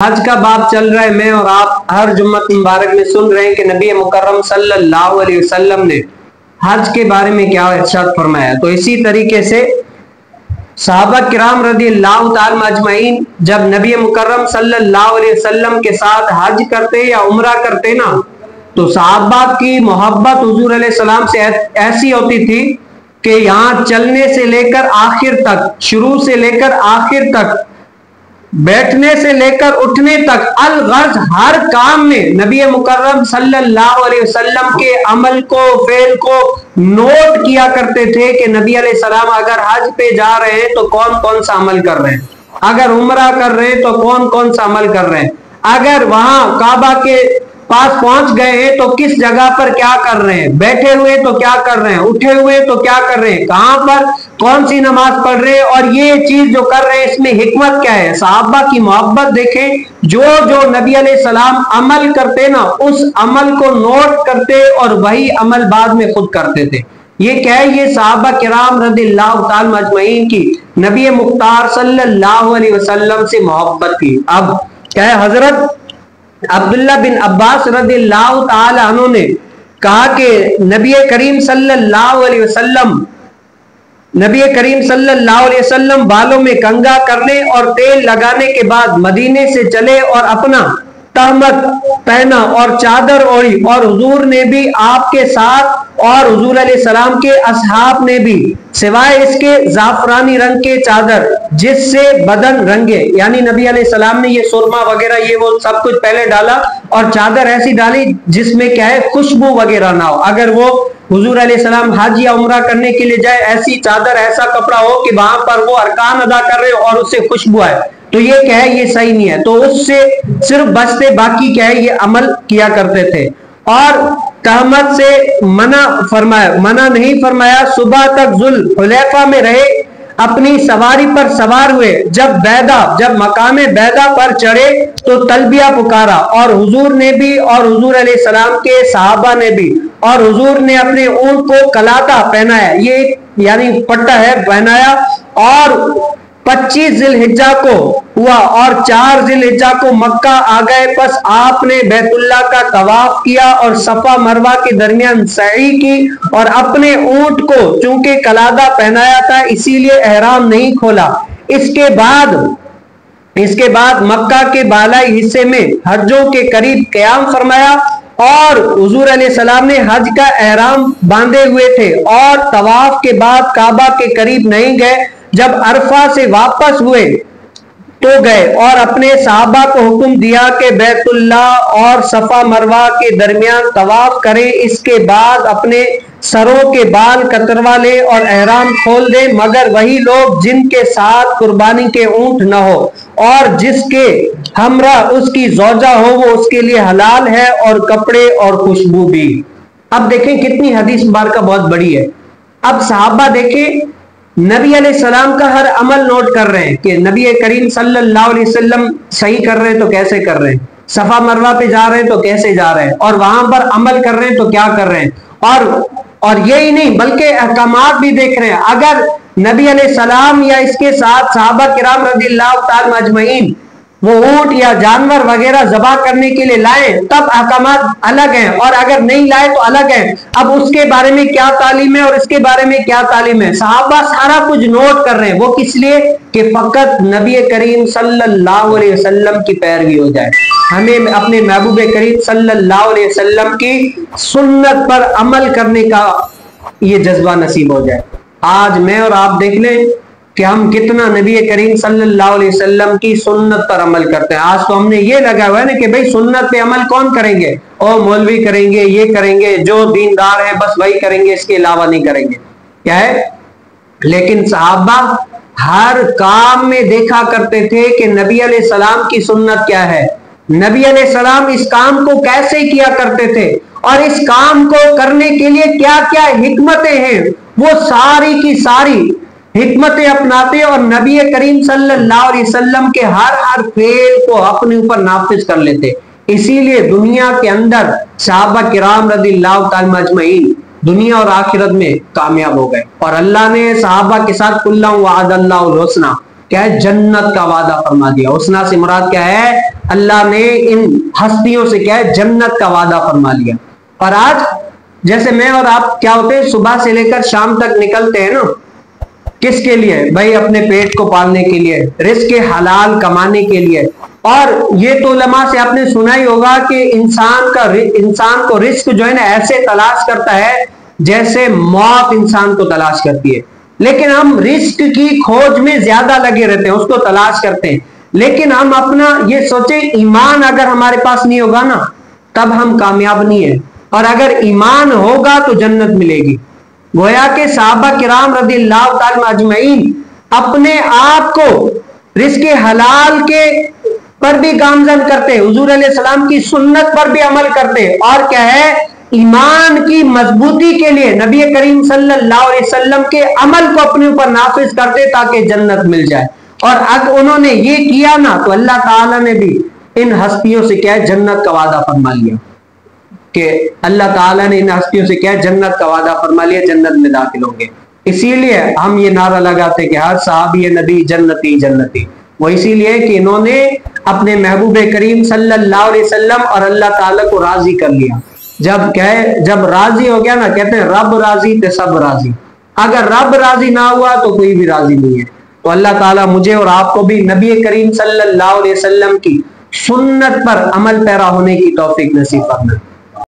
حج کا باب چل رہا ہے، میں اور آپ ہر جمعہ مبارک میں سن رہے ہیں کہ نبی مکرم صلی اللہ علیہ وسلم نے حج کے بارے میں کیا ارشاد فرمایا۔ تو اسی طریقے سے صحابہ کرام رضی اللہ تعالی اجمعین جب نبی مکرم صلی اللہ علیہ وسلم کے ساتھ حج کرتے یا عمرہ کرتے نا، تو صحابہ کی محبت حضور علیہ السلام سے ایسی ہوتی تھی کہ یہاں چلنے سے لے کر آخر تک، شروع سے لے کر آخر تک، بیٹھنے سے لے کر اٹھنے تک، الغرض ہر کام میں نبی مکرم صلی اللہ علیہ وسلم کے عمل کو، فعل کو نوٹ کیا کرتے تھے کہ نبی علیہ السلام اگر حج پہ جا رہے ہیں تو کون کون سا عمل کر رہے ہیں، اگر عمرہ کر رہے ہیں تو کون کون سا عمل کر رہے ہیں، اگر وہاں کعبہ کے پاس پہنچ گئے ہیں تو کس جگہ پر کیا کر رہے ہیں، بیٹھے ہوئے تو کیا کر رہے ہیں، اٹھے ہوئے تو کیا کر رہے ہیں، کہاں پر کون سی نماز پڑھ رہے ہیں، اور یہ چیز جو کر رہے ہیں اس میں حکمت کیا ہے۔ صحابہ کی محبت دیکھیں، جو نبی علیہ السلام عمل کرتے نا اس عمل کو نوٹ کرتے اور وہی عمل بعد میں خود کرتے تھے۔ یہ کیا ہے؟ یہ صحابہ کرام رضی اللہ تعالی اجمعین کی نبی مختار صلی اللہ علیہ وسلم سے محبت کی۔ اب کیا ہے، حضرت عبداللہ بن عباس رضی اللہ تعالی عنہ نے کہا کہ نبی کریم صلی اللہ علیہ وسلم بالوں میں کنگا کرنے اور تیل لگانے کے بعد مدینے سے چلے اور اپنا تہمت پہنا اور چادر اوڑھی، اور حضور نے بھی آپ کے ساتھ اور حضور علیہ السلام کے اصحاب نے بھی، سوائے اس کے زعفرانی رنگ کے چادر جس سے بدن رنگے، یعنی نبی علیہ السلام نے یہ سرما وغیرہ یہ وہ سب کچھ پہلے ڈالا اور چادر ایسی ڈالی جس میں کیا ہے خوشبو وغیرہ نہ ہو۔ اگر وہ حضور علیہ السلام حج یا عمرہ کرنے کے لیے جائے، ایسی چادر ایسا کپڑا ہو کہ وہاں پر وہ ارکان ادا کر رہے اور اس سے خوشبو آئے، تو یہ کیا ہے، یہ صحیح نہیں ہے۔ تو اس سے صرف بچتے، باقی کیا ہے یہ عمل کیا کرتے تھے۔ اور تہمت سے منع نہیں فرمایا۔ صبح تک ذوالحلیفہ میں رہے، اپنی سواری پر سوار ہوئے، جب مقام بیدا پر چڑھے تو تلبیہ پکارا، اور حضور نے بھی اور حضور علیہ السلام کے صحابہ نے بھی، اور حضور نے اپنے اونٹ کو کلاتا پہنایا، یہ یعنی پٹا ہے پہنایا، اور 25 ذی الحجہ کو ہوا اور 4 ذی الحجہ کو مکہ آ گئے، پس آپ نے بیت اللہ کا طواف کیا اور صفا مروہ کے درمیان سعی کی، اور اپنے اونٹ کو چونکہ قلادہ پہنایا تھا اسی لیے احرام نہیں کھولا۔ اس کے بعد مکہ کے بالائی حصے میں حجوں کے قریب قیام فرمایا، اور حضور علیہ السلام نے حج کا احرام باندھے ہوئے تھے اور طواف کے بعد کعبہ کے قریب نہیں گئے۔ جب عرفہ سے واپس ہوئے تو گئے اور اپنے صحابہ کو حکم دیا کہ بیت اللہ اور صفا مروہ کے درمیان طواف کریں، اس کے بعد اپنے سروں کے بال کتروا لیں اور احرام کھول دیں، مگر وہی لوگ جن کے ساتھ قربانی کے اونٹ نہ ہو اور جس کے ہمراہ اس کی زوجہ ہو وہ اس کے لیے حلال ہے، اور کپڑے اور خوشبو بھی۔ اب دیکھیں کتنی حدیث مبارکہ بہت بڑی ہے۔ اب صحابہ دیکھیں نبی علیہ السلام کا ہر عمل نوٹ کر رہے ہیں کہ نبی کریم صلی اللہ علیہ وسلم صحیح کر رہے ہیں تو کیسے کر رہے ہیں، صفا مروہ پہ جا رہے ہیں تو کیسے جا رہے ہیں، اور وہاں پر عمل کر رہے ہیں تو کیا کر رہے ہیں، اور یہی نہیں بلکہ احکامات بھی دیکھ رہے ہیں۔ اگر نبی علیہ السلام یا اس کے ساتھ صحابہ کرام رضی اللہ تعالی اجمعین وہ اونٹ یا جانور وغیرہ ذبح کرنے کے لیے لائیں تب احکامات الگ ہیں، اور اگر نہیں لائے تو الگ ہیں۔ اب اس کے بارے میں کیا تعلیم ہے اور اس کے بارے میں کیا تعلیم ہے، صحابہ سارا کچھ نوٹ کر رہے ہیں، وہ کس لیے کہ فقط نبی کریم صلی اللہ علیہ وسلم کی پیروی ہو جائے، ہمیں اپنے محبوب کریم صلی اللہ علیہ وسلم کی سنت پر عمل کرنے کا یہ جذبہ نصیب ہو جائے۔ آج میں اور آپ دیکھ لیں کہ ہم کتنا نبی کریم صلی اللہ علیہ وسلم کی سنت پر عمل کرتے ہیں۔ آج تو ہم نے یہ لگا ہوا ہے نا کہ بھئی سنت پہ عمل کون کریں گے، او مولوی کریں گے، یہ کریں گے، جو دیندار ہیں بس وہی کریں گے، اس کے علاوہ نہیں کریں گے، کیا ہے۔ لیکن صحابہ ہر کام میں دیکھا کرتے تھے کہ نبی علیہ السلام کی سنت کیا ہے، نبی علیہ السلام اس کام کو کیسے کیا کرتے تھے، اور اس کام کو کرنے کے لیے کیا کیا حکمتیں ہیں، وہ ساری کی ساری حکمتیں اپناتے اور نبی کریم صلی اللہ علیہ وسلم کے ہر فعل کو اپنے اوپر نافذ کر لیتے۔ اسی لیے دنیا کے اندر صحابہ کرام رضی اللہ تعالی اجمعین دنیا اور آخرت میں کامیاب ہو گئے، اور اللہ نے صحابہ کے ساتھ کلّا وعد اللہ الحسنی، کیا ہے؟ جنت کا وعدہ فرما دیا. حسنا سے مراد کیا ہے؟ اللہ نے ان ہستیوں سے کیا ہے؟ جنت کا وعدہ فرما لیا. اور آج جیسے میں اور آپ کیا ہوتے ہیں، صبح سے لے کر شام تک نکلتے ہیں نا، کس کے لیے بھائی؟ اپنے پیٹ کو پالنے کے لیے، رزق حلال کمانے کے لیے. اور یہ تو علماء سے آپ نے سنا ہی ہوگا کہ انسان کو رزق جو ہے نا ایسے تلاش کرتا ہے جیسے موت انسان کو تلاش کرتی ہے. لیکن ہم رزق کی کھوج میں زیادہ لگے رہتے ہیں، اس کو تلاش کرتے ہیں. لیکن ہم اپنا یہ سوچیں، ایمان اگر ہمارے پاس نہیں ہوگا نا تب ہم کامیاب نہیں ہیں، اور اگر ایمان ہوگا تو جنت ملے گی. گویا کہ صحابہ کرام رضی اللہ تعالی اجمعین اپنے آپ کو رزق حلال کے پر بھی گامزن کرتے، حضور علیہ السلام کی سنت پر بھی عمل کرتے، اور کیا ہے؟ ایمان کی مضبوطی کے لیے نبی کریم صلی اللہ علیہ وسلم کے عمل کو اپنے اوپر نافذ کرتے تاکہ جنت مل جائے. اور اگر انہوں نے یہ کیا نا تو اللہ تعالیٰ نے بھی ان ہستیوں سے کیا ہے؟ جنت کا وعدہ فرما لیا. کہ اللہ تعالیٰ نے ان ہستیوں سے کیا ہے؟ جنت کا وعدہ فرما لیا، جنت میں داخل ہوں گے. اسی لیے ہم یہ نعرہ لگاتے کہ ہر صحابی نبی جنتی جنتی. وہ اسی لیے کہ انہوں نے اپنے محبوب کریم صلی اللہ علیہ وسلم اور اللہ تعالیٰ کو راضی کر لیا. جب راضی ہو گیا نا، کہتے ہیں رب راضی تے سب راضی. اگر رب راضی نہ ہوا تو کوئی بھی راضی نہیں ہے. تو اللہ تعالیٰ مجھے اور آپ کو بھی نبی کریم صلی اللہ علیہ وسلم کی سنت پر عمل پیرا ہونے کی توفیق نصیب فرمائے.